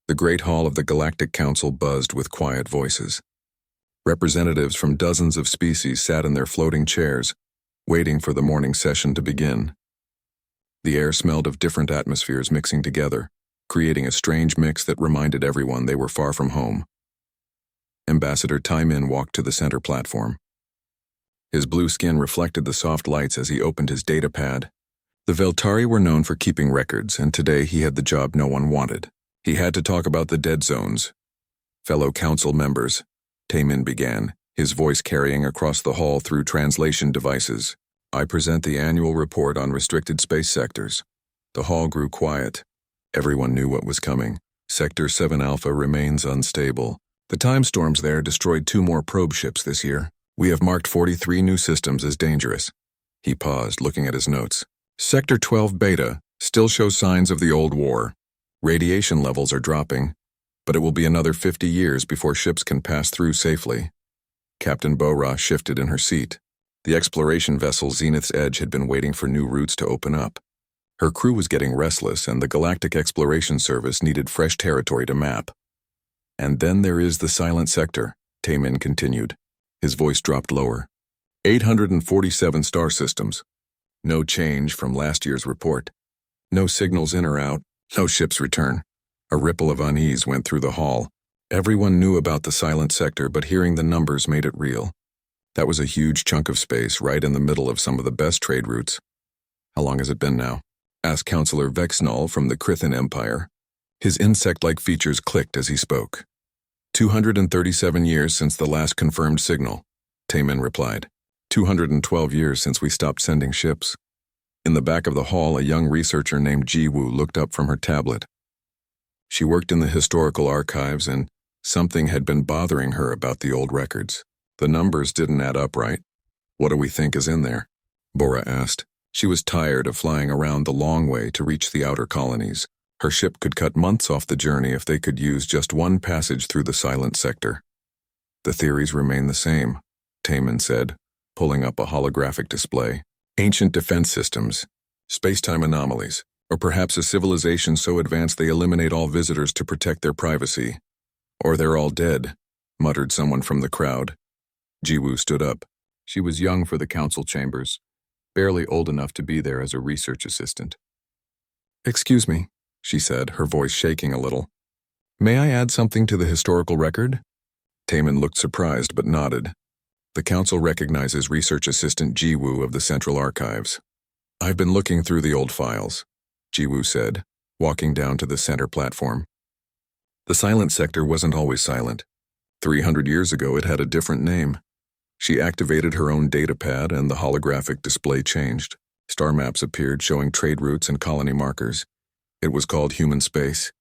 The great hall of the Galactic Council buzzed with quiet voices. Representatives from dozens of species sat in their floating chairs, waiting for the morning session to begin. The air smelled of different atmospheres mixing together, creating a strange mix that reminded everyone they were far from home. Ambassador Taimin walked to the center platform. His blue skin reflected the soft lights as he opened his data pad. The Veltari were known for keeping records, and today he had the job no one wanted. He had to talk about the dead zones. Fellow council members, Taimin began, his voice carrying across the hall through translation devices. I present the annual report on restricted space sectors. The hall grew quiet. Everyone knew what was coming. Sector 7 Alpha remains unstable. The time storms there destroyed 2 more probe ships this year. We have marked 43 new systems as dangerous. He paused, looking at his notes. Sector 12 Beta still shows signs of the old war. Radiation levels are dropping, but it will be another 50 years before ships can pass through safely. Captain Bora shifted in her seat. The exploration vessel Zenith's Edge had been waiting for new routes to open up. Her crew was getting restless, and the Galactic Exploration Service needed fresh territory to map. And then there is the silent sector, Taimin continued. His voice dropped lower. 847 star systems. No change from last year's report. No signals in or out, no ships return. A ripple of unease went through the hall. Everyone knew about the silent sector, but hearing the numbers made it real. That was a huge chunk of space right in the middle of some of the best trade routes. How long has it been now? Asked Councillor Vexnall from the Krithan Empire. His insect-like features clicked as he spoke. 237 years since the last confirmed signal, Taimin replied. 212 years since we stopped sending ships. In the back of the hall, a young researcher named Jiwoo looked up from her tablet. She worked in the historical archives, and something had been bothering her about the old records. The numbers didn't add up right. What do we think is in there? Bora asked. She was tired of flying around the long way to reach the outer colonies. Her ship could cut months off the journey if they could use just one passage through the silent sector. The theories remain the same, Taimin said, pulling up a holographic display. Ancient defense systems, space-time anomalies, or perhaps a civilization so advanced they eliminate all visitors to protect their privacy. Or they're all dead, muttered someone from the crowd. Jiwoo stood up. She was young for the council chambers, barely old enough to be there as a research assistant. Excuse me, she said, her voice shaking a little. May I add something to the historical record? Taimin looked surprised but nodded. The council recognizes research assistant Jiwoo of the Central Archives. I've been looking through the old files, Jiwoo said, walking down to the center platform. The silent sector wasn't always silent. 300 years ago it had a different name. She activated her own data pad and the holographic display changed. Star maps appeared showing trade routes and colony markers. It was called human space.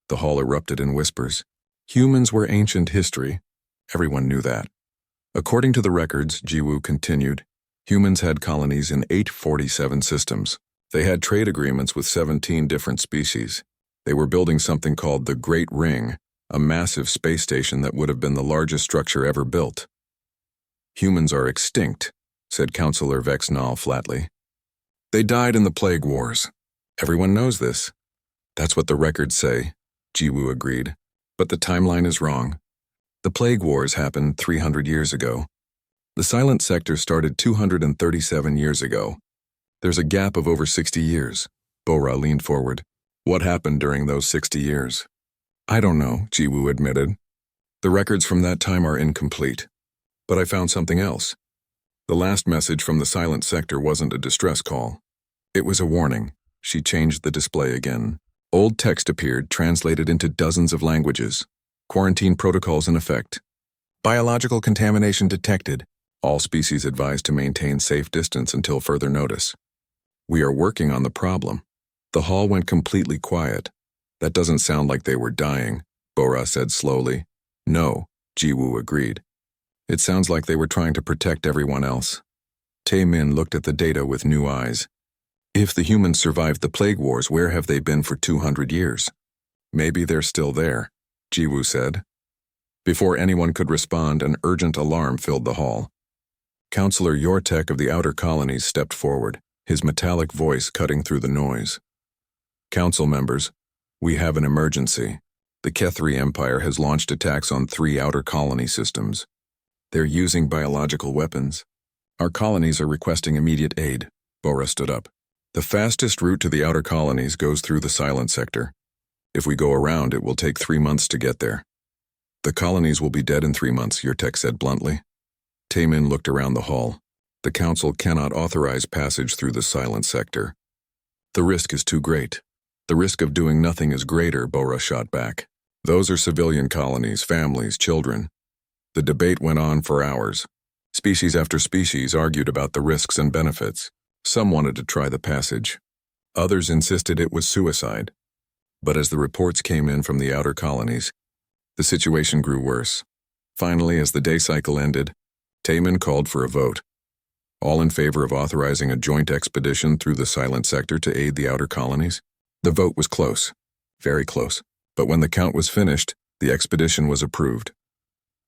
The hall erupted in whispers. Humans were ancient history. Everyone knew that. According to the records, Jiwoo continued, humans had colonies in 847 systems. They had trade agreements with 17 different species. They were building something called the Great Ring, a massive space station that would have been the largest structure ever built. Humans are extinct, said Councillor Vexnall flatly. They died in the Plague Wars. Everyone knows this. That's what the records say, Jiwoo agreed. But the timeline is wrong. The Plague Wars happened 300 years ago. The silent sector started 237 years ago. There's a gap of over 60 years. Bora leaned forward. What happened during those 60 years? I don't know, Jiwoo admitted. The records from that time are incomplete. But I found something else. The last message from the silent sector wasn't a distress call. It was a warning. She changed the display again. Old text appeared, translated into dozens of languages. Quarantine protocols in effect. Biological contamination detected. All species advised to maintain safe distance until further notice. We are working on the problem. The hall went completely quiet. That doesn't sound like they were dying, Bora said slowly. No, Jiwoo agreed. It sounds like they were trying to protect everyone else. Taimin looked at the data with new eyes. If the humans survived the Plague Wars, where have they been for 200 years? Maybe they're still there, Jiwoo said. Before anyone could respond, an urgent alarm filled the hall. Councillor Yortek of the Outer Colonies stepped forward, his metallic voice cutting through the noise. Council members, we have an emergency. The Kethri Empire has launched attacks on 3 outer colony systems. They're using biological weapons. Our colonies are requesting immediate aid. Bora stood up. The fastest route to the outer colonies goes through the silent sector. If we go around, it will take 3 months to get there. The colonies will be dead in 3 months, Yurtek said bluntly. Taemin looked around the hall. The council cannot authorize passage through the silent sector. The risk is too great. The risk of doing nothing is greater, Bora shot back. Those are civilian colonies, families, children. The debate went on for hours. Species after species argued about the risks and benefits. Some wanted to try the passage. Others insisted it was suicide. But as the reports came in from the outer colonies, the situation grew worse. Finally, as the day cycle ended, Taemin called for a vote. All in favor of authorizing a joint expedition through the silent sector to aid the outer colonies? The vote was close, very close. But when the count was finished, the expedition was approved.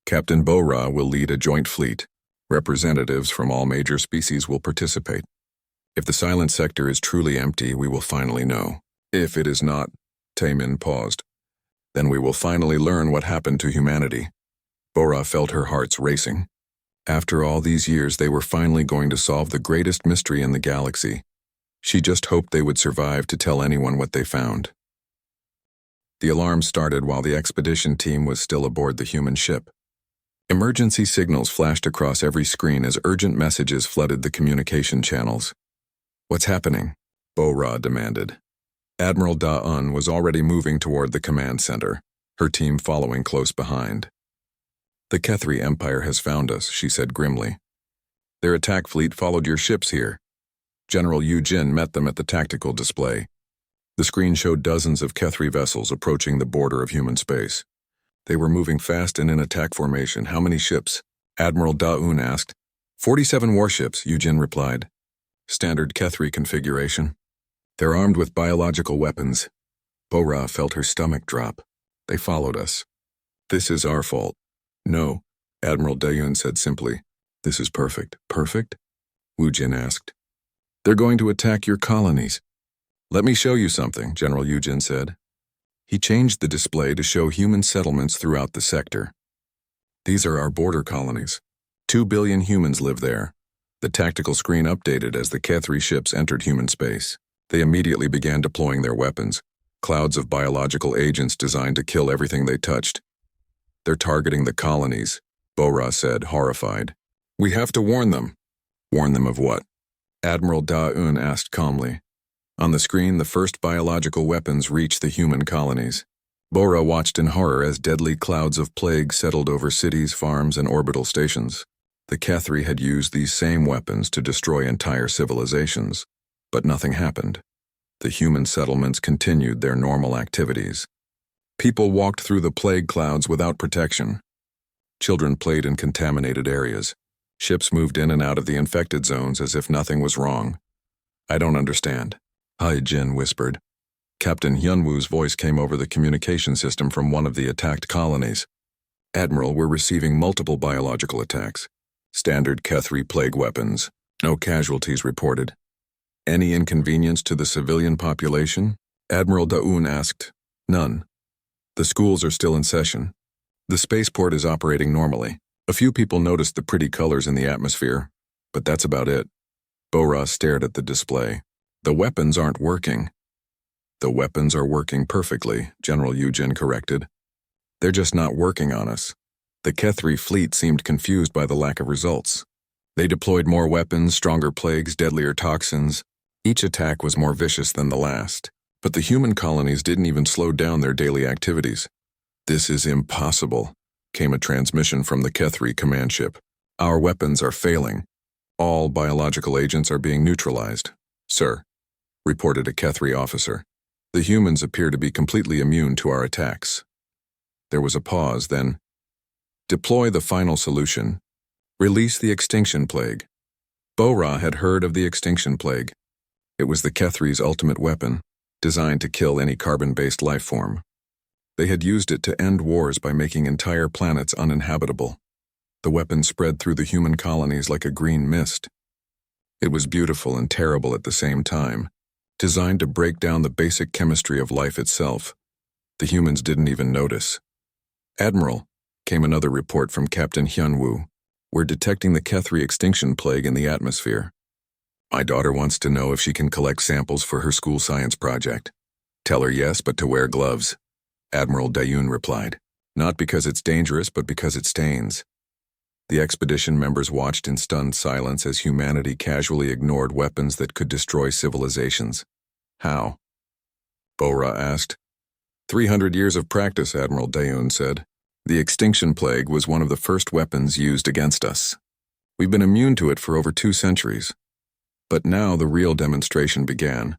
Captain Bora will lead a joint fleet. Representatives from all major species will participate. If the silent sector is truly empty, we will finally know. If it is not, Taemin paused. Then we will finally learn what happened to humanity. Bora felt her hearts racing. After all these years, they were finally going to solve the greatest mystery in the galaxy. She just hoped they would survive to tell anyone what they found. The alarm started while the expedition team was still aboard the human ship. Emergency signals flashed across every screen as urgent messages flooded the communication channels. "What's happening?" Bora demanded. Admiral Da-Un was already moving toward the command center, her team following close behind. "The Kethri Empire has found us," she said grimly. "Their attack fleet followed your ships here. General Yu Jin met them at the tactical display." The screen showed dozens of Kethri vessels approaching the border of human space. They were moving fast and in attack formation. "How many ships?" Admiral Da-Un asked. 47 warships, Yu Jin replied. "Standard Kethri configuration. They're armed with biological weapons." Bora felt her stomach drop. "They followed us. This is our fault." "No," Admiral Da-Un said simply. "This is perfect." "Perfect?" Wu Jin asked. "They're going to attack your colonies." "Let me show you something," General Yu Jin said. He changed the display to show human settlements throughout the sector. "These are our border colonies. 2 billion humans live there." The tactical screen updated as the Kethri ships entered human space. They immediately began deploying their weapons, clouds of biological agents designed to kill everything they touched. "They're targeting the colonies," Bora said, horrified. "We have to warn them." "Warn them of what?" Admiral Da-Un asked calmly. On the screen, the first biological weapons reached the human colonies. Bora watched in horror as deadly clouds of plague settled over cities, farms, and orbital stations. The Kethri had used these same weapons to destroy entire civilizations, but nothing happened. The human settlements continued their normal activities. People walked through the plague clouds without protection. Children played in contaminated areas. Ships moved in and out of the infected zones as if nothing was wrong. "I don't understand," Hai Jin whispered. Captain Hyunwoo's voice came over the communication system from one of the attacked colonies. "Admiral, we're receiving multiple biological attacks. Standard Kethri plague weapons. No casualties reported." "Any inconvenience to the civilian population?" Admiral Da-Un asked. "None. The schools are still in session. The spaceport is operating normally. A few people noticed the pretty colors in the atmosphere, but that's about it." Bora stared at the display. "The weapons aren't working." "The weapons are working perfectly," General Yu Jin corrected. "They're just not working on us." The Kethri fleet seemed confused by the lack of results. They deployed more weapons, stronger plagues, deadlier toxins. Each attack was more vicious than the last, but the human colonies didn't even slow down their daily activities. "This is impossible," came a transmission from the Kethri command ship. "Our weapons are failing. All biological agents are being neutralized." "Sir," reported a Kethri officer. "The humans appear to be completely immune to our attacks." There was a pause, then, "Deploy the final solution. Release the extinction plague." Bora had heard of the extinction plague. It was the Kethri's ultimate weapon, designed to kill any carbon-based life form. They had used it to end wars by making entire planets uninhabitable. The weapon spread through the human colonies like a green mist. It was beautiful and terrible at the same time, designed to break down the basic chemistry of life itself. The humans didn't even notice. "Admiral," came another report from Captain Hyunwoo. "We're detecting the Kethri extinction plague in the atmosphere. My daughter wants to know if she can collect samples for her school science project." "Tell her yes, but to wear gloves," Admiral Dayun replied. "Not because it's dangerous, but because it stains." The expedition members watched in stunned silence as humanity casually ignored weapons that could destroy civilizations. "How?" Bora asked. 300 years of practice," Admiral Dayun said. "The extinction plague was one of the first weapons used against us. We've been immune to it for over 2 centuries. But now the real demonstration began."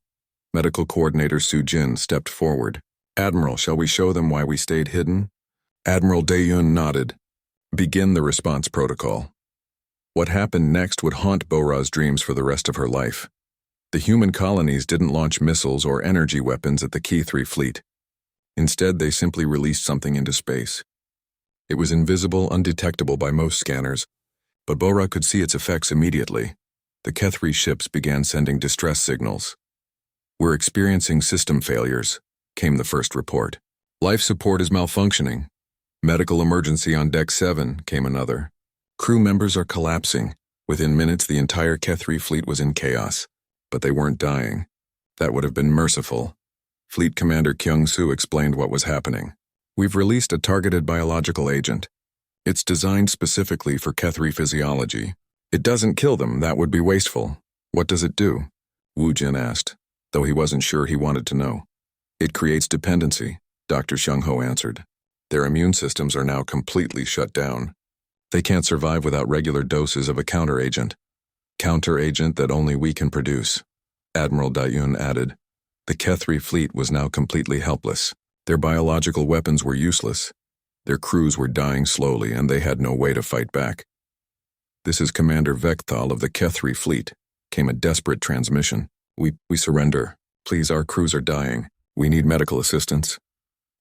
Medical Coordinator Soo-jin stepped forward. "Admiral, shall we show them why we stayed hidden?" Admiral Dayun nodded. "Begin the response protocol." What happened next would haunt Bora's dreams for the rest of her life. The human colonies didn't launch missiles or energy weapons at the Kethri fleet. Instead, they simply released something into space. It was invisible, undetectable by most scanners, but Bora could see its effects immediately. The Kethri ships began sending distress signals. "We're experiencing system failures," came the first report. "Life support is malfunctioning." "Medical emergency on Deck 7, came another. "Crew members are collapsing." Within minutes, the entire Kethri fleet was in chaos, but they weren't dying. That would have been merciful. Fleet Commander Kyung-soo explained what was happening. "We've released a targeted biological agent. It's designed specifically for Kethri physiology. It doesn't kill them, that would be wasteful." "What does it do?" Woo-jin asked, though he wasn't sure he wanted to know. "It creates dependency," Dr. Shung-ho answered. "Their immune systems are now completely shut down. They can't survive without regular doses of a counter-agent. Counter-agent that only we can produce," Admiral Dayun added. The Kethri fleet was now completely helpless. Their biological weapons were useless. Their crews were dying slowly, and they had no way to fight back. "This is Commander Vekthal of the Kethri fleet," came a desperate transmission. We surrender. Please, our crews are dying. We need medical assistance."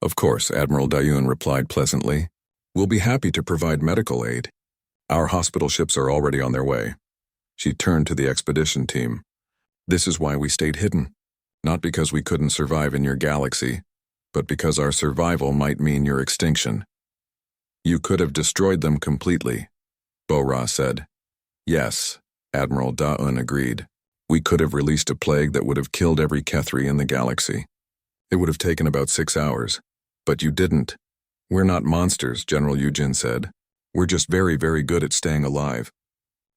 "Of course," Admiral Dayun replied pleasantly. "We'll be happy to provide medical aid. Our hospital ships are already on their way." She turned to the expedition team. "This is why we stayed hidden. Not because we couldn't survive in your galaxy, but because our survival might mean your extinction." "You could have destroyed them completely," Bora said. "Yes," Admiral Dayun agreed. "We could have released a plague that would have killed every Kethri in the galaxy. It would have taken about 6 hours. But you didn't. We're not monsters," General Yujin said. "We're just very, very good at staying alive.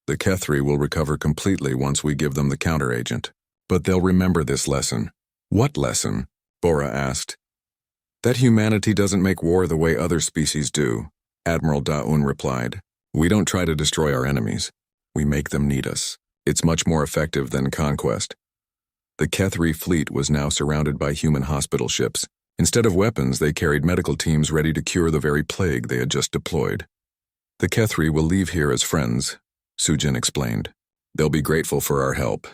The Kethri will recover completely once we give them the counteragent. But they'll remember this lesson." "What lesson?" Bora asked. "That humanity doesn't make war the way other species do," Admiral Dayun replied. "We don't try to destroy our enemies. We make them need us. It's much more effective than conquest." The Kethri fleet was now surrounded by human hospital ships. Instead of weapons, they carried medical teams ready to cure the very plague they had just deployed. "The Kethri will leave here as friends," Soo-jin explained. "They'll be grateful for our help.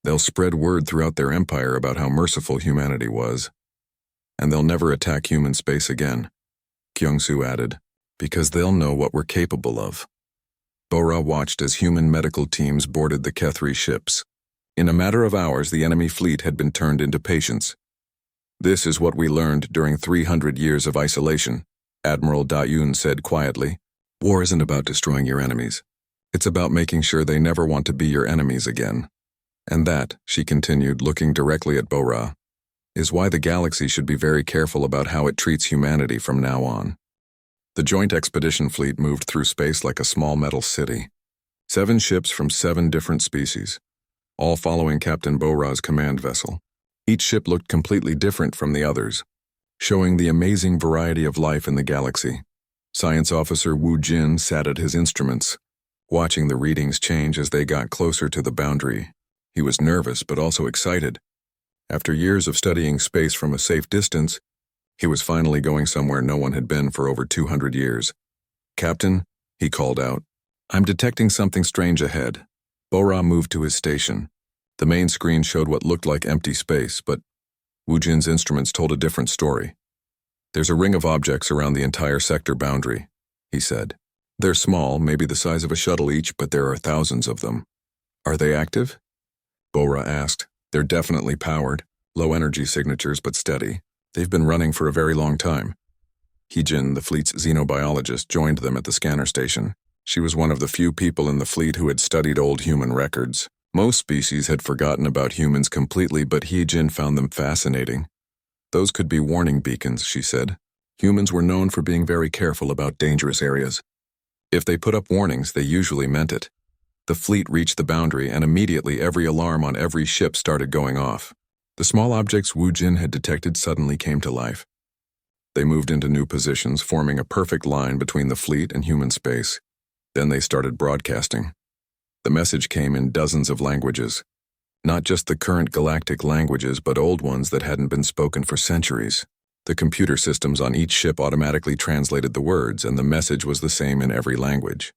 They'll spread word throughout their empire about how merciful humanity was. And they'll never attack human space again," Kyung-soo added, "because they'll know what we're capable of." Bora watched as human medical teams boarded the Kethri ships. In a matter of hours, the enemy fleet had been turned into patients. "This is what we learned during 300 years of isolation," Admiral Dayun said quietly. "War isn't about destroying your enemies. It's about making sure they never want to be your enemies again. And that," she continued, looking directly at Bora, "is why the galaxy should be very careful about how it treats humanity from now on." The joint expedition fleet moved through space like a small metal city. 7 ships from 7 different species, all following Captain Bora's command vessel. Each ship looked completely different from the others, showing the amazing variety of life in the galaxy. Science Officer Woo-jin sat at his instruments, watching the readings change as they got closer to the boundary. He was nervous but also excited. After years of studying space from a safe distance, he was finally going somewhere no one had been for over 200 years. "Captain," he called out, "I'm detecting something strange ahead." Bora moved to his station. The main screen showed what looked like empty space, but Woo-jin's instruments told a different story. "There's a ring of objects around the entire sector boundary," he said. "They're small, maybe the size of a shuttle each, but there are thousands of them." "Are they active?" Bora asked. "They're definitely powered, low energy signatures but steady. They've been running for a very long time. Heejin, the fleet's xenobiologist, joined them at the scanner station. She was one of the few people in the fleet who had studied old human records. Most species had forgotten about humans completely, but Heejin found them fascinating. Those could be warning beacons, she said. Humans were known for being very careful about dangerous areas. If they put up warnings, they usually meant it. The fleet reached the boundary, and immediately every alarm on every ship started going off. The small objects Wu Jin had detected suddenly came to life. They moved into new positions, forming a perfect line between the fleet and human space. Then they started broadcasting. The message came in dozens of languages. Not just the current galactic languages, but old ones that hadn't been spoken for centuries. The computer systems on each ship automatically translated the words, and the message was the same in every language.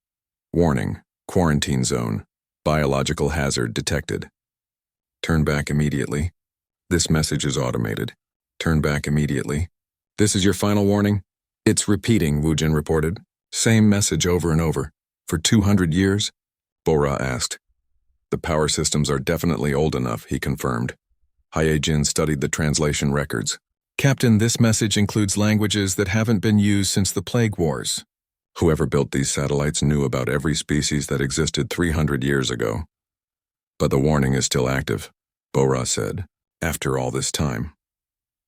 Warning, quarantine zone, biological hazard detected. Turn back immediately. This message is automated. Turn back immediately. This is your final warning? It's repeating, Wu Jin reported. Same message over and over. For 200 years? Bora asked. The power systems are definitely old enough, he confirmed. Hyejin studied the translation records. Captain, this message includes languages that haven't been used since the Plague Wars. Whoever built these satellites knew about every species that existed 300 years ago. But the warning is still active, Bora said, after all this time.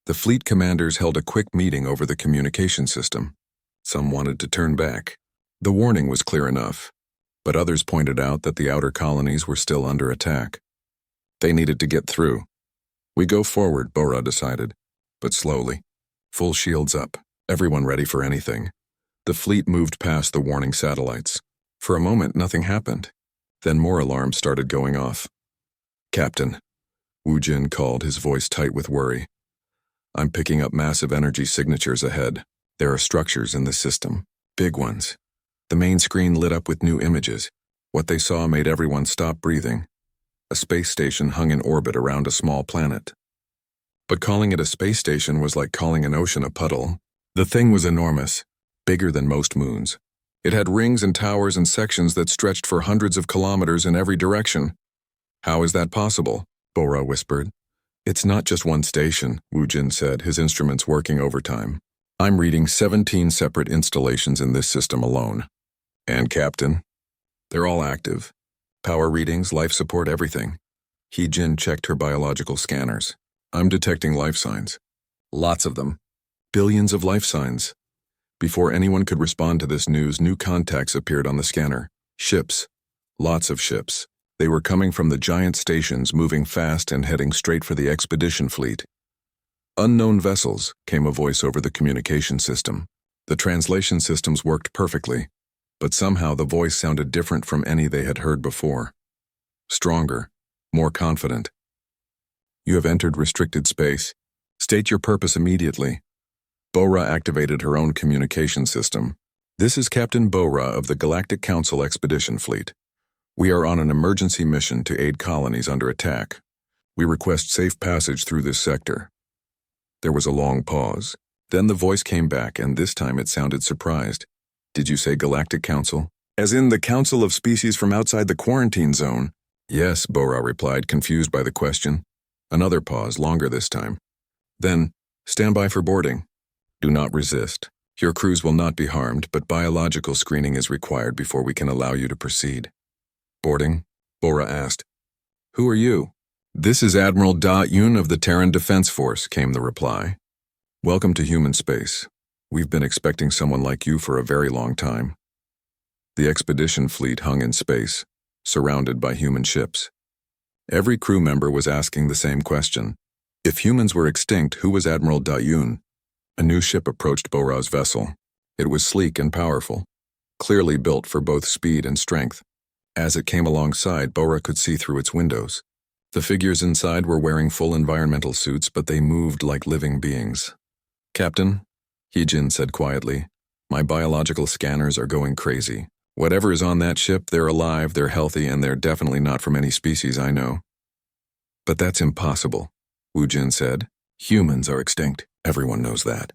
The fleet commanders held a quick meeting over the communication system. Some wanted to turn back. The warning was clear enough, but others pointed out that the outer colonies were still under attack. They needed to get through. We go forward, Bora decided, but slowly. Full shields up, everyone ready for anything. The fleet moved past the warning satellites. For a moment, nothing happened. Then more alarms started going off. Captain, Wu Jin called, his voice tight with worry. I'm picking up massive energy signatures ahead. There are structures in the system, big ones. The main screen lit up with new images. What they saw made everyone stop breathing. A space station hung in orbit around a small planet. But calling it a space station was like calling an ocean a puddle. The thing was enormous, bigger than most moons. It had rings and towers and sections that stretched for hundreds of kilometers in every direction. How is that possible? Bora whispered. It's not just one station, Wu Jin said, his instruments working overtime. I'm reading 17 separate installations in this system alone. And Captain? They're all active. Power readings, life support, everything. Heejin checked her biological scanners. I'm detecting life signs. Lots of them. Billions of life signs. Before anyone could respond to this news, new contacts appeared on the scanner. Ships. Lots of ships. They were coming from the giant stations, moving fast and heading straight for the expedition fleet. Unknown vessels, came a voice over the communication system. The translation systems worked perfectly, but somehow the voice sounded different from any they had heard before. Stronger, more confident. You have entered restricted space. State your purpose immediately. Bora activated her own communication system. This is Captain Bora of the Galactic Council Expedition Fleet. We are on an emergency mission to aid colonies under attack. We request safe passage through this sector. There was a long pause. Then the voice came back, and this time it sounded surprised. Did you say Galactic Council? As in the Council of Species from outside the quarantine zone? Yes, Bora replied, confused by the question. Another pause, longer this time. Then, stand by for boarding. Do not resist. Your crews will not be harmed, but biological screening is required before we can allow you to proceed. Boarding? Bora asked. Who are you? This is Admiral Da Yun of the Terran Defense Force, came the reply. Welcome to human space. We've been expecting someone like you for a very long time. The expedition fleet hung in space, surrounded by human ships. Every crew member was asking the same question. If humans were extinct, who was Admiral Da Yun? A new ship approached Bora's vessel. It was sleek and powerful, clearly built for both speed and strength. As it came alongside, Bora could see through its windows. The figures inside were wearing full environmental suits, but they moved like living beings. Captain, Heejin said quietly, my biological scanners are going crazy. Whatever is on that ship, they're alive, they're healthy, and they're definitely not from any species I know. But that's impossible, Wu Jin said. Humans are extinct. Everyone knows that.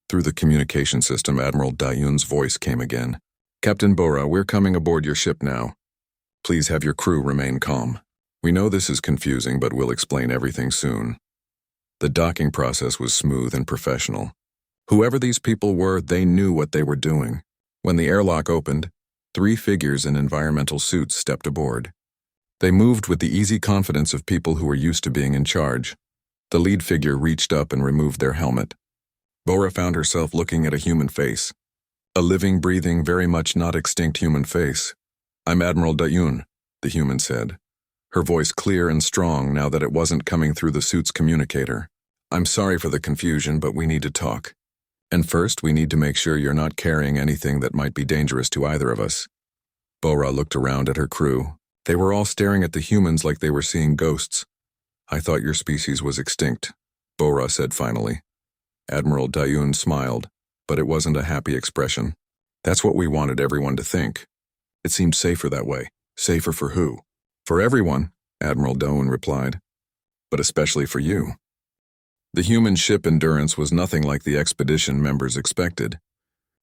Through the communication system, Admiral Da Yun's voice came again. Captain Bora, we're coming aboard your ship now. Please have your crew remain calm. We know this is confusing, but we'll explain everything soon. The docking process was smooth and professional. Whoever these people were, they knew what they were doing. When the airlock opened, 3 figures in environmental suits stepped aboard. They moved with the easy confidence of people who were used to being in charge. The lead figure reached up and removed their helmet. Bora found herself looking at a human face. A living, breathing, very much not extinct human face. "I'm Admiral Dayun," the human said, her voice clear and strong now that it wasn't coming through the suit's communicator. "I'm sorry for the confusion, but we need to talk. And first, we need to make sure you're not carrying anything that might be dangerous to either of us." Bora looked around at her crew. They were all staring at the humans like they were seeing ghosts. "I thought your species was extinct," Bora said finally. Admiral Dayun smiled, but it wasn't a happy expression. "That's what we wanted everyone to think. It seemed safer that way." "Safer for who?" "For everyone," Admiral Dayun replied. "But especially for you." The human ship Endurance was nothing like the expedition members expected.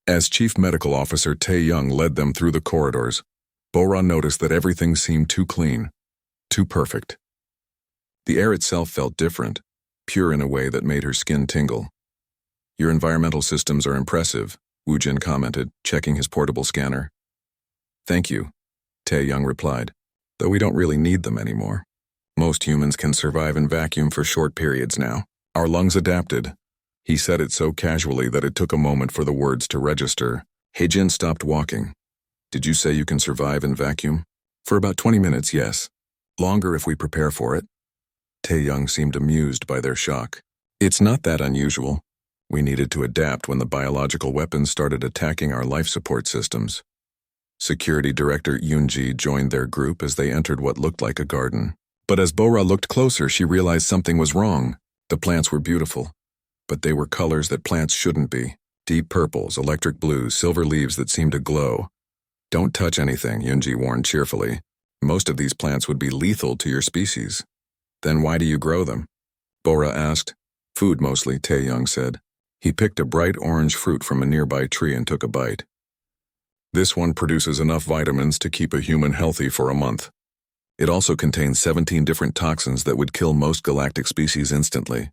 As Chief Medical Officer Tae Young led them through the corridors, Bora noticed that everything seemed too clean, too perfect. The air itself felt different, pure in a way that made her skin tingle. "Your environmental systems are impressive," Woojin commented, checking his portable scanner. "Thank you," Tae Young replied, "though we don't really need them anymore. Most humans can survive in vacuum for short periods now. Our lungs adapted." He said it so casually that it took a moment for the words to register. Heijin stopped walking. "Did you say you can survive in vacuum?" "For about 20 minutes, yes. Longer if we prepare for it." Tae Young seemed amused by their shock. "It's not that unusual. We needed to adapt when the biological weapons started attacking our life support systems." Security Director Yoonji joined their group as they entered what looked like a garden. But as Bora looked closer, she realized something was wrong. The plants were beautiful, but they were colors that plants shouldn't be. Deep purples, electric blues, silver leaves that seemed to glow. "Don't touch anything," Yoonji warned cheerfully. "Most of these plants would be lethal to your species." "Then why do you grow them?" Bora asked. "Food mostly," Tae Young said. He picked a bright orange fruit from a nearby tree and took a bite. "This one produces enough vitamins to keep a human healthy for a month. It also contains 17 different toxins that would kill most galactic species instantly."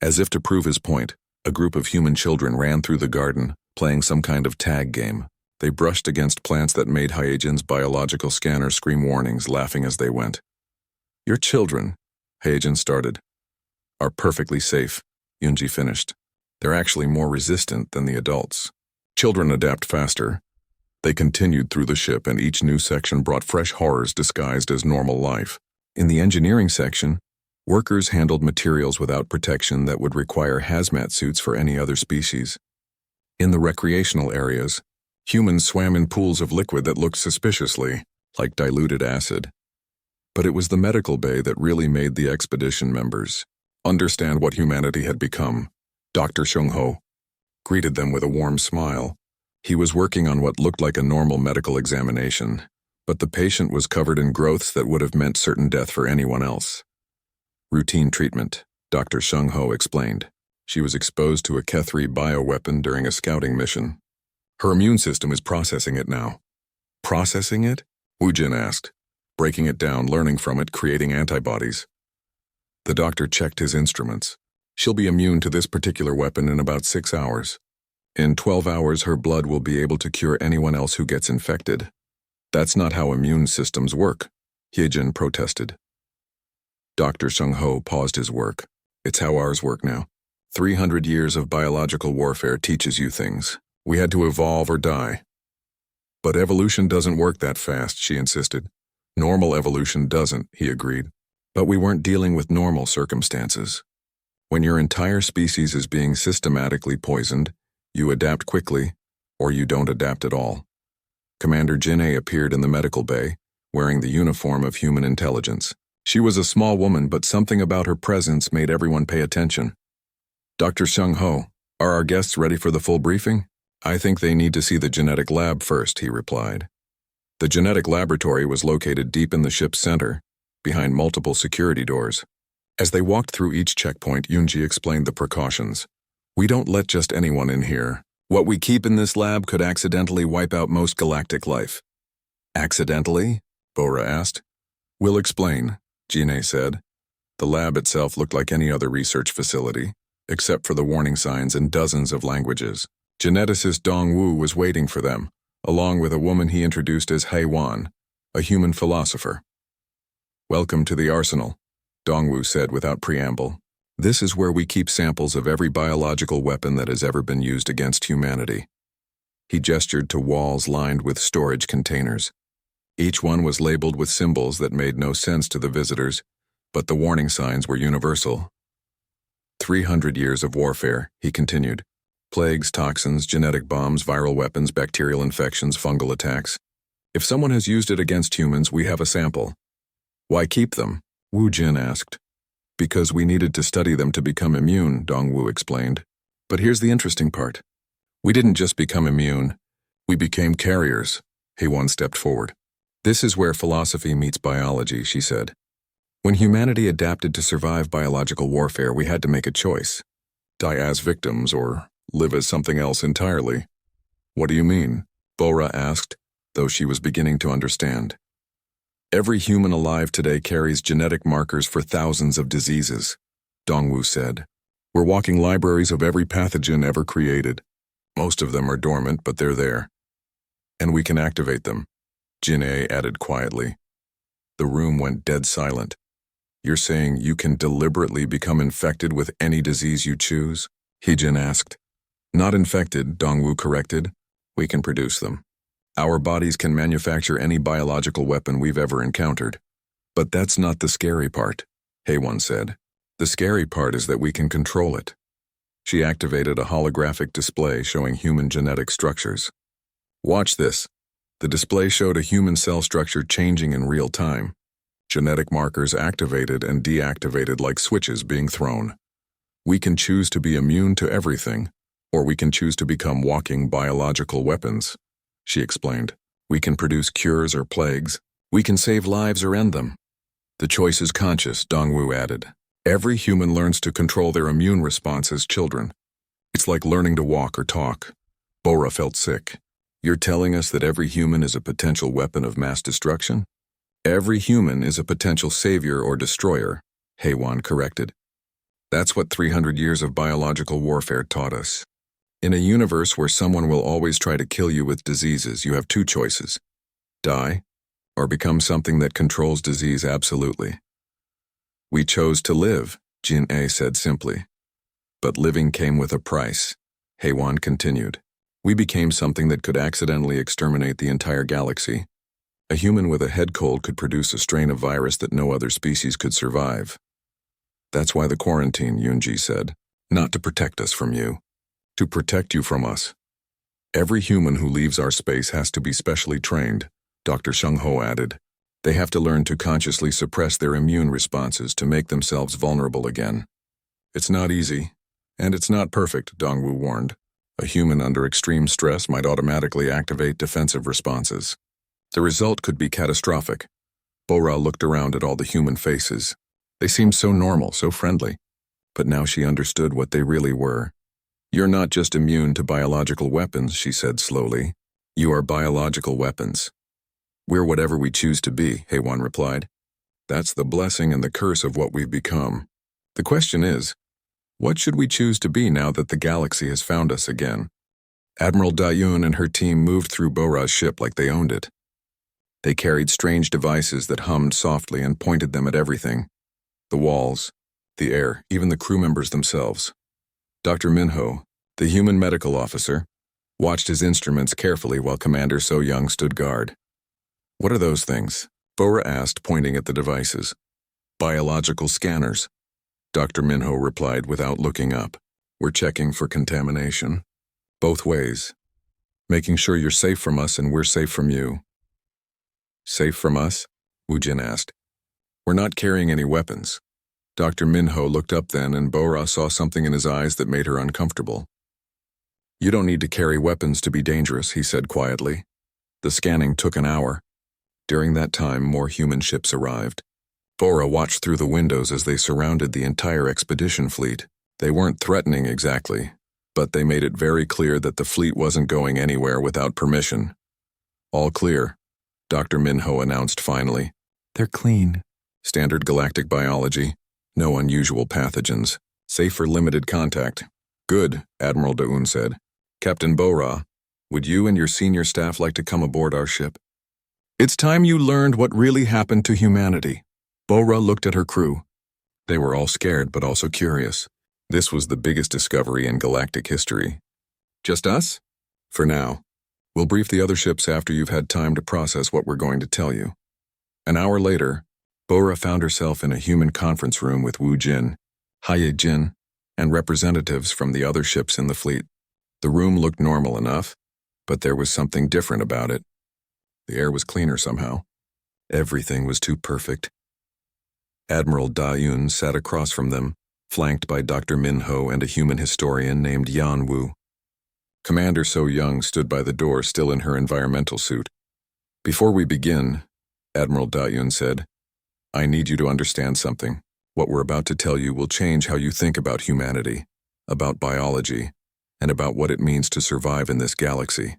As if to prove his point, a group of human children ran through the garden, playing some kind of tag game. They brushed against plants that made Hyejin's biological scanner scream warnings, laughing as they went. "Your children," Hyejin started, "are perfectly safe," Yoonji finished. "They're actually more resistant than the adults. Children adapt faster." They continued through the ship, and each new section brought fresh horrors disguised as normal life. In the engineering section, workers handled materials without protection that would require hazmat suits for any other species. In the recreational areas, humans swam in pools of liquid that looked suspiciously like diluted acid. But it was the medical bay that really made the expedition members understand what humanity had become. Dr. Seung-ho greeted them with a warm smile. He was working on what looked like a normal medical examination, but the patient was covered in growths that would have meant certain death for anyone else. "Routine treatment," Dr. Seung-ho explained. "She was exposed to a Kethri bioweapon during a scouting mission. Her immune system is processing it now." "Processing it?" Woojin asked. "Breaking it down, learning from it, creating antibodies." The doctor checked his instruments. "She'll be immune to this particular weapon in about 6 hours. In 12 hours, her blood will be able to cure anyone else who gets infected." "That's not how immune systems work," Hyejin protested. Dr. Seung-ho paused his work. "It's how ours work now. 300 years of biological warfare teaches you things. We had to evolve or die." "But evolution doesn't work that fast," she insisted. "Normal evolution doesn't," he agreed. "But we weren't dealing with normal circumstances. When your entire species is being systematically poisoned, you adapt quickly, or you don't adapt at all." Commander Jin-A appeared in the medical bay, wearing the uniform of human intelligence. She was a small woman, but something about her presence made everyone pay attention. "Dr. Seung-ho, are our guests ready for the full briefing?" "I think they need to see the genetic lab first," he replied. The genetic laboratory was located deep in the ship's center, behind multiple security doors. As they walked through each checkpoint, Yoonji explained the precautions. "We don't let just anyone in here. What we keep in this lab could accidentally wipe out most galactic life." "Accidentally?" Bora asked. "We'll explain," Jin-A said. The lab itself looked like any other research facility, except for the warning signs in dozens of languages. Geneticist Dongwu was waiting for them, along with a woman he introduced as Haiwan, a human philosopher. "Welcome to the arsenal," Dongwu said without preamble. "This is where we keep samples of every biological weapon that has ever been used against humanity." He gestured to walls lined with storage containers. Each one was labeled with symbols that made no sense to the visitors, but the warning signs were universal. 300 years of warfare, he continued. Plagues, toxins, genetic bombs, viral weapons, bacterial infections, fungal attacks. If someone has used it against humans, we have a sample. "Why keep them?" Wu Jin asked. "Because we needed to study them to become immune," Dongwu explained. "But here's the interesting part. We didn't just become immune. We became carriers." Heywan stepped forward. "This is where philosophy meets biology," she said. "When humanity adapted to survive biological warfare, we had to make a choice. Die as victims or live as something else entirely." "What do you mean?" Bora asked, though she was beginning to understand. "Every human alive today carries genetic markers for thousands of diseases," Dongwu said. "We're walking libraries of every pathogen ever created. Most of them are dormant, but they're there. And we can activate them," Jin-A added quietly. The room went dead silent. "You're saying you can deliberately become infected with any disease you choose?" He-Jin asked. "Not infected," Dongwu corrected. "We can produce them. Our bodies can manufacture any biological weapon we've ever encountered. But that's not the scary part," Heywan said. "The scary part is that we can control it." She activated a holographic display showing human genetic structures. "Watch this." The display showed a human cell structure changing in real time. Genetic markers activated and deactivated like switches being thrown. "We can choose to be immune to everything, or we can choose to become walking biological weapons," she explained. "We can produce cures or plagues. We can save lives or end them. The choice is conscious," Dongwu added. "Every human learns to control their immune response as children. It's like learning to walk or talk." Bora felt sick. "You're telling us that every human is a potential weapon of mass destruction?" "Every human is a potential savior or destroyer," Heywan corrected. "That's what 300 years of biological warfare taught us. In a universe where someone will always try to kill you with diseases, you have two choices: die, or become something that controls disease absolutely." "We chose to live," Jin-A said simply. "But living came with a price," Heywan continued. "We became something that could accidentally exterminate the entire galaxy. A human with a head cold could produce a strain of virus that no other species could survive. That's why the quarantine," Yunji said. "Not to protect us from you. To protect you from us. Every human who leaves our space has to be specially trained," Dr. Sheng-Ho added. "They have to learn to consciously suppress their immune responses to make themselves vulnerable again. It's not easy, and it's not perfect," Dongwu warned. "A human under extreme stress might automatically activate defensive responses. The result could be catastrophic." Bora looked around at all the human faces. They seemed so normal, so friendly. But now she understood what they really were. "You're not just immune to biological weapons," she said slowly. "You are biological weapons." "We're whatever we choose to be," Heywan replied. "That's the blessing and the curse of what we've become. The question is, what should we choose to be now that the galaxy has found us again?" Admiral Dayun and her team moved through Bora's ship like they owned it. They carried strange devices that hummed softly and pointed them at everything. The walls, the air, even the crew members themselves. Dr. Minho, the human medical officer, watched his instruments carefully while Commander So-Young stood guard. "What are those things?" Bora asked, pointing at the devices. "Biological scanners," Dr. Minho replied without looking up. "We're checking for contamination. Both ways. Making sure you're safe from us and we're safe from you." "Safe from us?" Wu Jin asked. "We're not carrying any weapons." Dr. Minho looked up then, and Bora saw something in his eyes that made her uncomfortable. "You don't need to carry weapons to be dangerous," he said quietly. The scanning took an hour. During that time, more human ships arrived. Bora watched through the windows as they surrounded the entire expedition fleet. They weren't threatening exactly, but they made it very clear that the fleet wasn't going anywhere without permission. "All clear," Dr. Minho announced finally. "They're clean. Standard galactic biology. No unusual pathogens. Safe for limited contact. Good, Admiral Daun said. Captain Bora, would you and your senior staff like to come aboard our ship? It's time you learned what really happened to humanity. Bora looked at her crew. They were all scared but also curious. This was the biggest discovery in galactic history. Just us? For now. We'll brief the other ships after you've had time to process what we're going to tell you. An hour later, Bora found herself in a human conference room with Wu Jin, Haye Jin, and representatives from the other ships in the fleet. The room looked normal enough, but there was something different about it. The air was cleaner somehow. Everything was too perfect. Admiral Da-Yun sat across from them, flanked by Dr. Min-ho and a human historian named Yan Wu. Commander So Young stood by the door, still in her environmental suit. Before we begin, Admiral Da-Yun said, I need you to understand something. What we're about to tell you will change how you think about humanity, about biology, and about what it means to survive in this galaxy.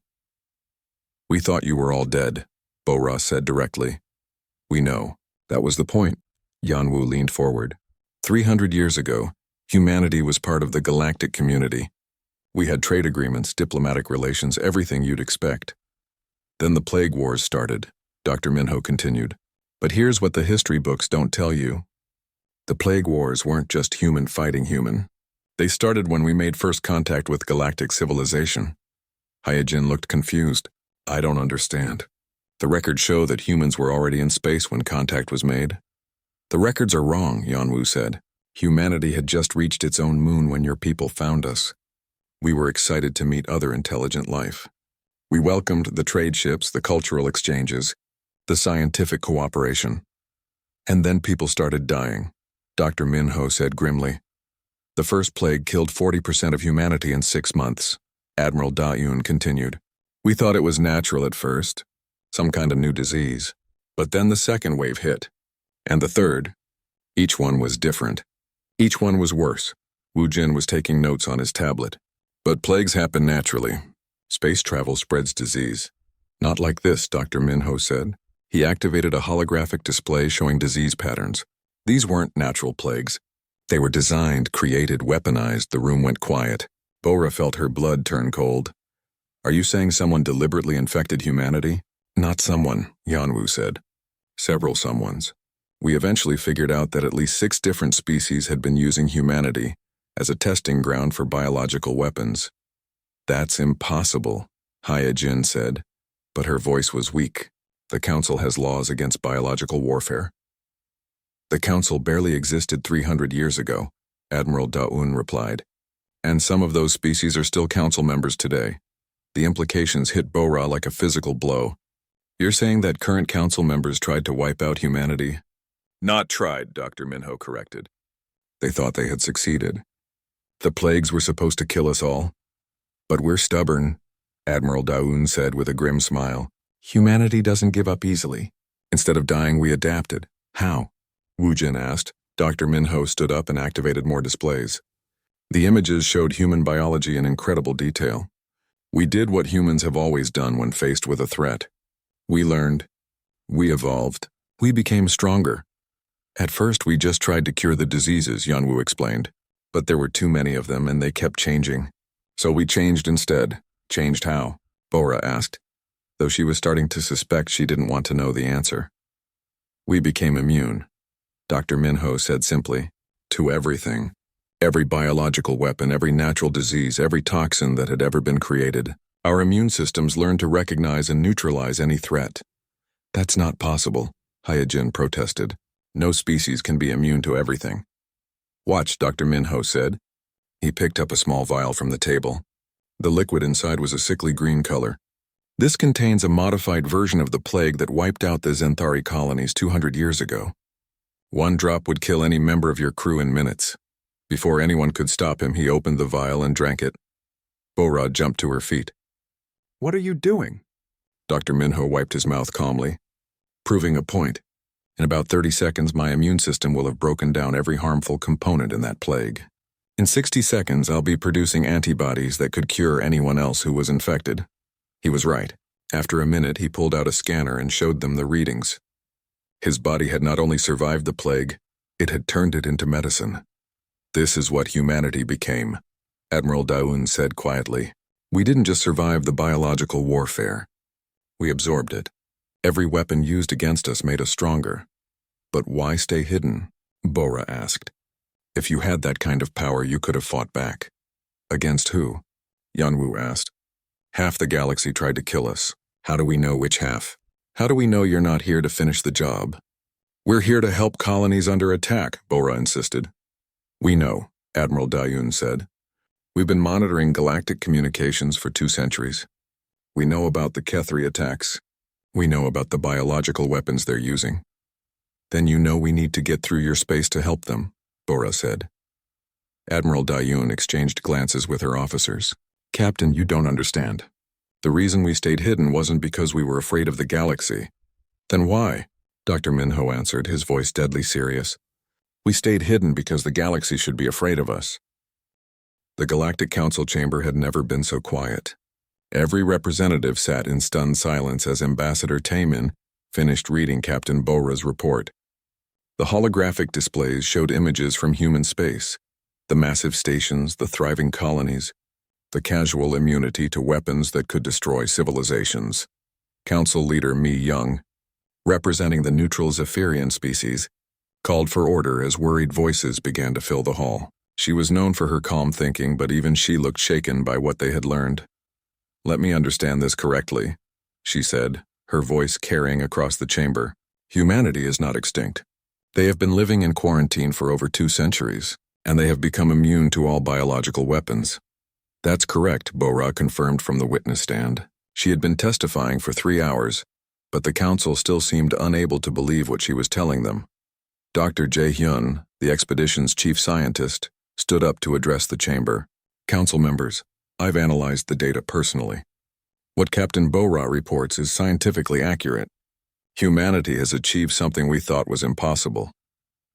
We thought you were all dead, Bora said directly. We know. That was the point. Yan Wu leaned forward. 300 years ago, humanity was part of the galactic community. We had trade agreements, diplomatic relations, everything you'd expect. Then the plague wars started, Dr. Min-ho continued. But here's what the history books don't tell you. The plague wars weren't just human fighting human. They started when we made first contact with galactic civilization. Hyojin looked confused. I don't understand. The records show that humans were already in space when contact was made. The records are wrong, Yanwu said. Humanity had just reached its own moon when your people found us. We were excited to meet other intelligent life. We welcomed the trade ships, the cultural exchanges, the scientific cooperation. And then people started dying, Dr. Min-ho said grimly. The first plague killed 40% of humanity in 6 months, Admiral Da-Yun continued. We thought it was natural at first, some kind of new disease. But then the second wave hit. And the third. Each one was different. Each one was worse. Wu Jin was taking notes on his tablet. But plagues happen naturally. Space travel spreads disease. Not like this, Dr. Min-ho said. He activated a holographic display showing disease patterns. These weren't natural plagues. They were designed, created, weaponized. The room went quiet. Bora felt her blood turn cold. Are you saying someone deliberately infected humanity? Not someone, Yanwu said. Several someones. We eventually figured out that at least 6 different species had been using humanity as a testing ground for biological weapons. That's impossible, Hyojin said, but her voice was weak. The Council has laws against biological warfare. The Council barely existed 300 years ago, Admiral Daun replied. And some of those species are still Council members today. The implications hit Bora like a physical blow. You're saying that current Council members tried to wipe out humanity? Not tried, Dr. Min-ho corrected. They thought they had succeeded. The plagues were supposed to kill us all. But we're stubborn, Admiral Daun said with a grim smile. Humanity doesn't give up easily. Instead of dying, we adapted. How? Wu Jin asked. Dr. Min-ho stood up and activated more displays. The images showed human biology in incredible detail. We did what humans have always done when faced with a threat. We learned. We evolved. We became stronger. At first, we just tried to cure the diseases, Yanwu explained. But there were too many of them and they kept changing. So we changed instead. Changed how? Bora asked, though she was starting to suspect she didn't want to know the answer. We became immune, Dr. Min-ho said simply, to everything. Every biological weapon, every natural disease, every toxin that had ever been created. Our immune systems learned to recognize and neutralize any threat. That's not possible, Hyojin protested. No species can be immune to everything. Watch, Dr. Min-ho said. He picked up a small vial from the table. The liquid inside was a sickly green color. This contains a modified version of the plague that wiped out the Zenthari colonies 200 years ago. 1 drop would kill any member of your crew in minutes. Before anyone could stop him, he opened the vial and drank it. Bora jumped to her feet. What are you doing? Dr. Min-ho wiped his mouth calmly. Proving a point. In about 30 seconds, my immune system will have broken down every harmful component in that plague. In 60 seconds, I'll be producing antibodies that could cure anyone else who was infected. He was right. After a minute, he pulled out a scanner and showed them the readings. His body had not only survived the plague, It had turned it into medicine. This is what humanity became, Admiral Daoun said quietly. We didn't just survive the biological warfare. We absorbed it. Every weapon used against us made us stronger. But why stay hidden? Bora asked. If you had that kind of power, you could have fought back. Against who? Yanwu asked. Half the galaxy tried to kill us. How do we know which half? How do we know you're not here to finish the job? We're here to help colonies under attack, Bora insisted. We know, Admiral Daoun said. We've been monitoring galactic communications for 2 centuries. We know about the Kethri attacks. We know about the biological weapons they're using. Then you know we need to get through your space to help them, Bora said. Admiral Daoun exchanged glances with her officers. Captain, you don't understand. The reason we stayed hidden wasn't because we were afraid of the galaxy. Then why? Dr. Minho answered, his voice deadly serious. We stayed hidden because the galaxy should be afraid of us. The Galactic Council chamber had never been so quiet. Every representative sat in stunned silence as Ambassador Taemin finished reading Captain Bora's report. The holographic displays showed images from human space, the massive stations, the thriving colonies, the casual immunity to weapons that could destroy civilizations. Council leader Mi Young, representing the neutral Zephyrian species, called for order as worried voices began to fill the hall. She was known for her calm thinking, but even she looked shaken by what they had learned. Let me understand this correctly, she said, her voice carrying across the chamber. Humanity is not extinct. They have been living in quarantine for over 2 centuries, and they have become immune to all biological weapons. That's correct, Bora confirmed from the witness stand. She had been testifying for 3 hours, but the council still seemed unable to believe what she was telling them. Dr. Jae-hyun, the expedition's chief scientist, stood up to address the chamber. Council members, I've analyzed the data personally. What Captain Bora reports is scientifically accurate. Humanity has achieved something we thought was impossible.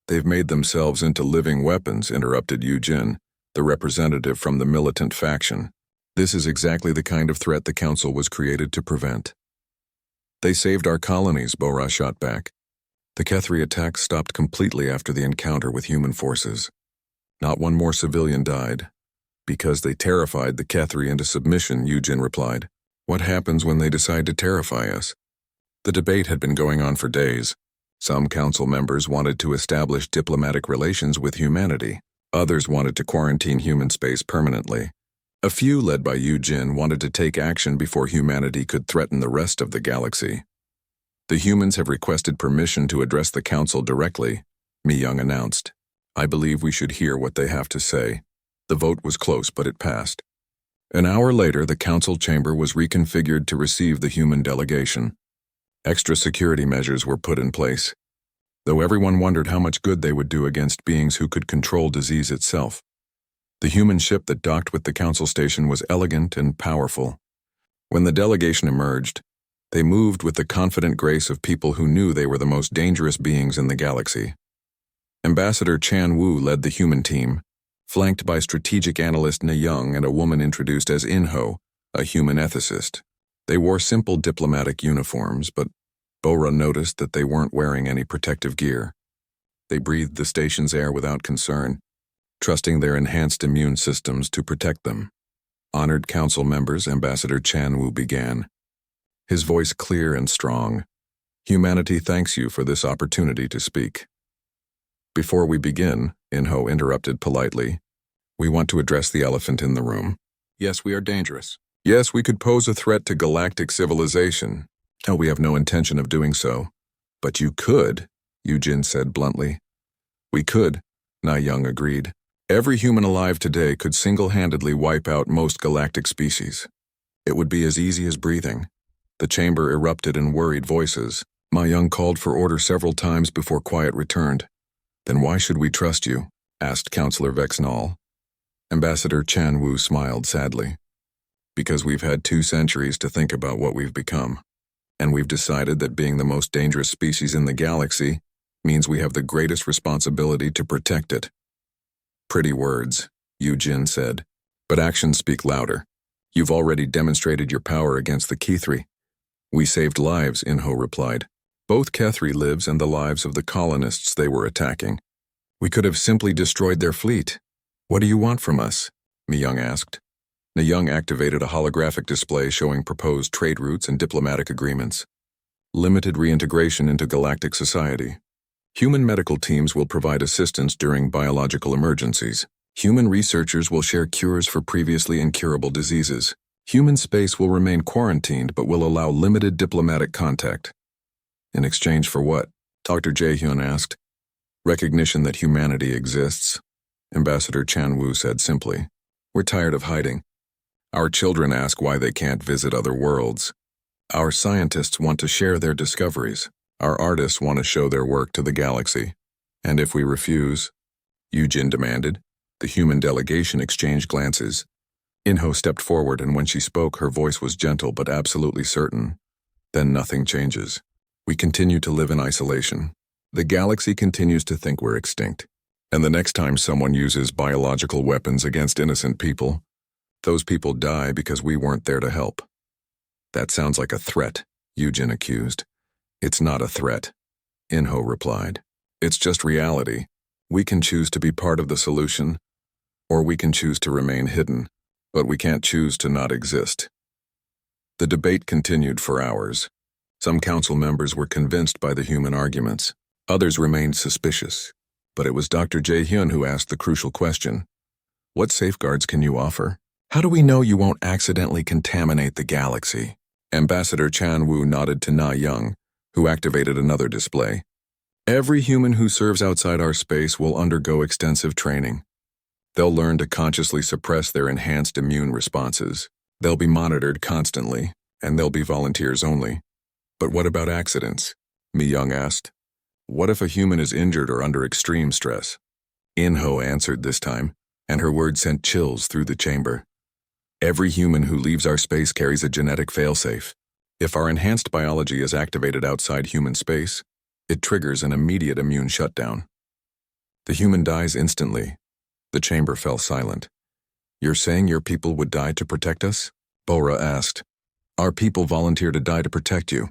They've made themselves into living weapons, interrupted Yu Jin, the representative from the militant faction. This is exactly the kind of threat the council was created to prevent. They saved our colonies, Bora shot back. The Kethri attacks stopped completely after the encounter with human forces. Not one more civilian died. Because they terrified the Kethri into submission, Yu Jin replied. What happens when they decide to terrify us? The debate had been going on for days. Some council members wanted to establish diplomatic relations with humanity. Others wanted to quarantine human space permanently. A few, led by Yu Jin, wanted to take action before humanity could threaten the rest of the galaxy. The humans have requested permission to address the council directly, Mi Young announced. I believe we should hear what they have to say. The vote was close, but it passed. An hour later, the council chamber was reconfigured to receive the human delegation. Extra security measures were put in place, though everyone wondered how much good they would do against beings who could control disease itself. The human ship that docked with the council station was elegant and powerful. When the delegation emerged, they moved with the confident grace of people who knew they were the most dangerous beings in the galaxy. Ambassador Chan Wu led the human team, flanked by strategic analyst Na Young and a woman introduced as In-ho, a human ethicist. They wore simple diplomatic uniforms, but Bora noticed that they weren't wearing any protective gear. They breathed the station's air without concern, trusting their enhanced immune systems to protect them. Honored council members, Ambassador Chan Wu began, his voice clear and strong. Humanity thanks you for this opportunity to speak. Before we begin, In-ho interrupted politely, we want to address the elephant in the room. Yes, we are dangerous. Yes, we could pose a threat to galactic civilization. Oh, we have no intention of doing so. But you could, Yu Jin said bluntly. We could, Na Young agreed. Every human alive today could single-handedly wipe out most galactic species. It would be as easy as breathing. The chamber erupted in worried voices. Ma Young called for order several times before quiet returned. Then why should we trust you? Asked Councillor Vexnall. Ambassador Chan Wu smiled sadly. Because we've had 2 centuries to think about what we've become. And we've decided that being the most dangerous species in the galaxy means we have the greatest responsibility to protect it. Pretty words, Yu Jin said, but actions speak louder. You've already demonstrated your power against the Kethri. We saved lives, In-ho replied. Both Kethri lives and the lives of the colonists they were attacking. We could have simply destroyed their fleet. What do you want from us? Mi-young asked. Na-young activated a holographic display showing proposed trade routes and diplomatic agreements. Limited reintegration into galactic society. Human medical teams will provide assistance during biological emergencies. Human researchers will share cures for previously incurable diseases. Human space will remain quarantined but will allow limited diplomatic contact. In exchange for what? Dr. Jae-hyun asked. Recognition that humanity exists. Ambassador Chan-woo said simply. We're tired of hiding. Our children ask why they can't visit other worlds. Our scientists want to share their discoveries. Our artists want to show their work to the galaxy. And if we refuse? Yujin demanded. The human delegation exchanged glances. In-ho stepped forward, and when she spoke, her voice was gentle but absolutely certain. Then nothing changes. We continue to live in isolation. The galaxy continues to think we're extinct. And the next time someone uses biological weapons against innocent people, those people die because we weren't there to help. That sounds like a threat, Yujin accused. It's not a threat, In-ho replied. It's just reality. We can choose to be part of the solution, or we can choose to remain hidden, but we can't choose to not exist. The debate continued for hours. Some council members were convinced by the human arguments. Others remained suspicious. But it was Dr. Jae-hyun who asked the crucial question. What safeguards can you offer? How do we know you won't accidentally contaminate the galaxy? Ambassador Chan-woo nodded to Na-young, who activated another display. Every human who serves outside our space will undergo extensive training. They'll learn to consciously suppress their enhanced immune responses. They'll be monitored constantly, and they'll be volunteers only. But what about accidents? Mi-young asked. What if a human is injured or under extreme stress? In-ho answered this time, and her words sent chills through the chamber. Every human who leaves our space carries a genetic failsafe. If our enhanced biology is activated outside human space, it triggers an immediate immune shutdown. The human dies instantly. The chamber fell silent. You're saying your people would die to protect us? Bora asked. Our people volunteer to die to protect you.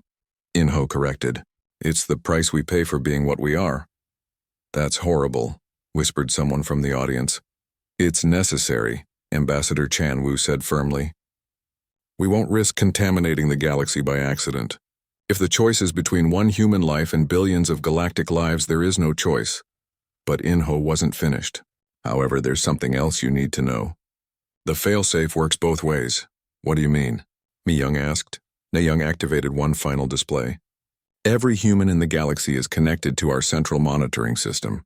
In-ho corrected. It's the price we pay for being what we are. That's horrible, whispered someone from the audience. It's necessary, Ambassador Chan-woo said firmly. We won't risk contaminating the galaxy by accident. If the choice is between one human life and billions of galactic lives, there is no choice. But In-ho wasn't finished. However, there's something else you need to know. The failsafe works both ways. What do you mean? Mi-young asked. Na-young activated one final display. Every human in the galaxy is connected to our central monitoring system.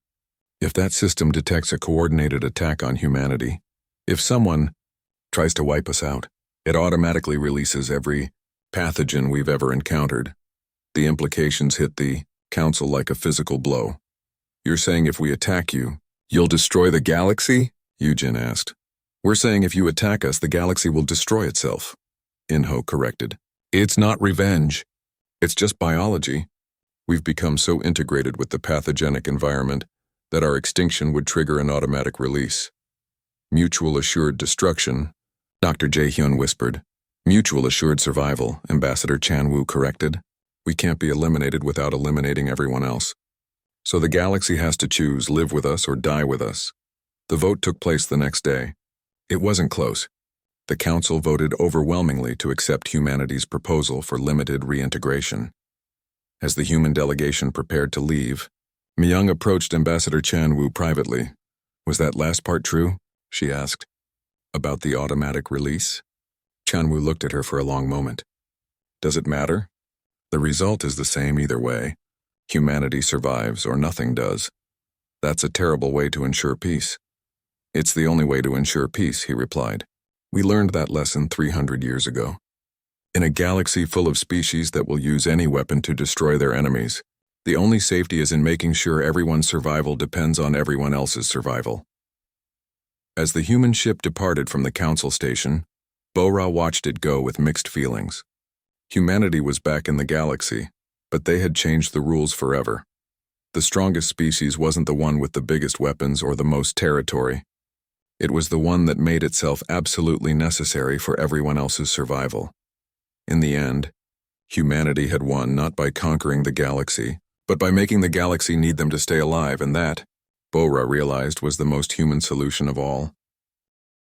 If that system detects a coordinated attack on humanity, if someone tries to wipe us out, it automatically releases every pathogen we've ever encountered. The implications hit the council like a physical blow. You're saying if we attack you, you'll destroy the galaxy? Yujin asked. We're saying if you attack us, the galaxy will destroy itself. In-ho corrected. It's not revenge. It's just biology. We've become so integrated with the pathogenic environment that our extinction would trigger an automatic release. Mutual assured destruction, Dr. Jae-hyun whispered. Mutual assured survival, Ambassador Chan-woo corrected. We can't be eliminated without eliminating everyone else. So the galaxy has to choose live with us or die with us. The vote took place the next day. It wasn't close. The council voted overwhelmingly to accept humanity's proposal for limited reintegration. As the human delegation prepared to leave, Mi-young approached Ambassador Chan-woo privately. Was that last part true? She asked. About the automatic release? Chan-woo looked at her for a long moment. Does it matter? The result is the same either way. Humanity survives or nothing does. That's a terrible way to ensure peace. It's the only way to ensure peace, he replied. We learned that lesson 300 years ago. In a galaxy full of species that will use any weapon to destroy their enemies, the only safety is in making sure everyone's survival depends on everyone else's survival. As the human ship departed from the council station, Bora watched it go with mixed feelings. Humanity was back in the galaxy, but they had changed the rules forever. The strongest species wasn't the one with the biggest weapons or the most territory. It was the one that made itself absolutely necessary for everyone else's survival. In the end, humanity had won not by conquering the galaxy, but by making the galaxy need them to stay alive, and that, Bora realized was the most human solution of all.